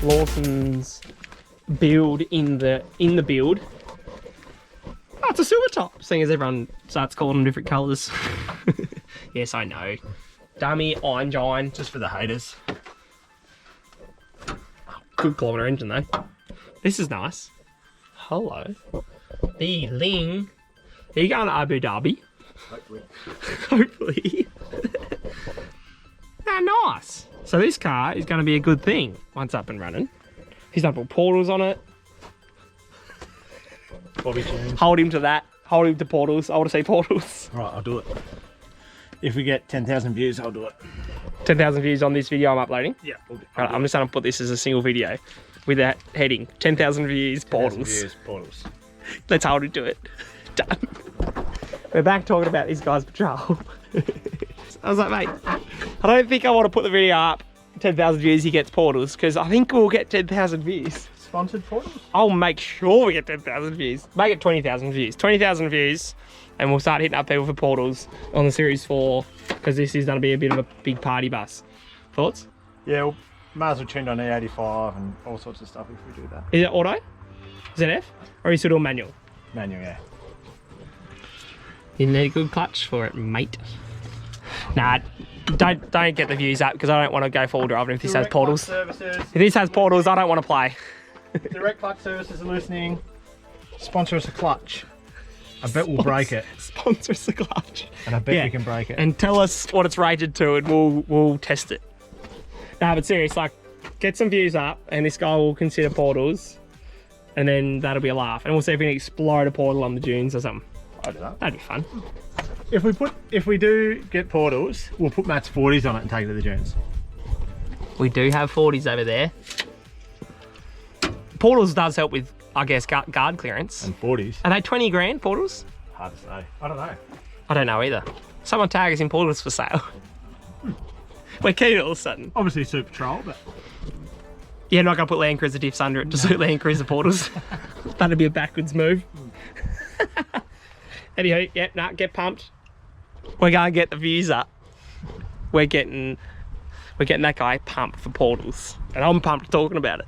Lawson's build in the build. Oh, it's a silver top, seeing as everyone starts calling them different colours. Yes, I know. Dummy engine, just for the haters. Good kilometre engine though. This is nice. Hello. The Ling. Are you going to Abu Dhabi? Hopefully. Hopefully. Nice. So this car is going to be a good thing once up and running. He's done put portals on it. Bobby tunes. Hold him to that. Hold him to portals. I want to see portals. Right, I'll do it. If we get 10,000 views, I'll do it. 10,000 views on this video I'm uploading. Yeah. Right, I'm just going to put this as a single video with that heading. 10,000 views, 10,000 portals. views, portals. Let's hold him to it. Done. We're back talking about this guy's patrol. I was like, mate, I don't think I want to put the video up. 10,000 views, he gets portals, because I think we'll get 10,000 views. Sponsored portals? I'll make sure we get 10,000 views. Make it 20,000 views. 20,000 views, and we'll start hitting up people for portals on the Series 4, because this is going to be a bit of a big party bus. Thoughts? Yeah, well, might as well tune on E85 and all sorts of stuff if we do that. Is it auto? Is it F? Or are you still doing manual? Manual, yeah. You need a good clutch for it, mate. Nah, don't get the views up, because I don't want to go full driving if this has portals. If this has portals, I don't want to play. Direct Clutch Services are listening. Sponsor us a clutch. I bet we'll break it. Sponsor us a clutch. And I bet we can break it. And tell us what it's rated to, and we'll test it. Nah, but serious, like, get some views up, and this guy will consider portals, and then that'll be a laugh. And we'll see if we can explode a portal on the dunes or something. I'll do that. That'd be fun. If we do get portals, we'll put Matt's 40s on it and take it to the dunes. We do have 40s over there. Portals does help with, I guess, guard clearance. And 40s. Are they 20 grand, portals? Hard to say. I don't know. I don't know either. Someone tag us in portals for sale. We're keen all of a sudden. Obviously Super Patrol, but... Yeah, not going to put Land Cruiser diffs under it to suit Land Cruiser portals. That'd be a backwards move. Anywho, yeah, nah, get pumped. We're going to get the views up. We're getting that guy pumped for portals. And I'm pumped talking about it.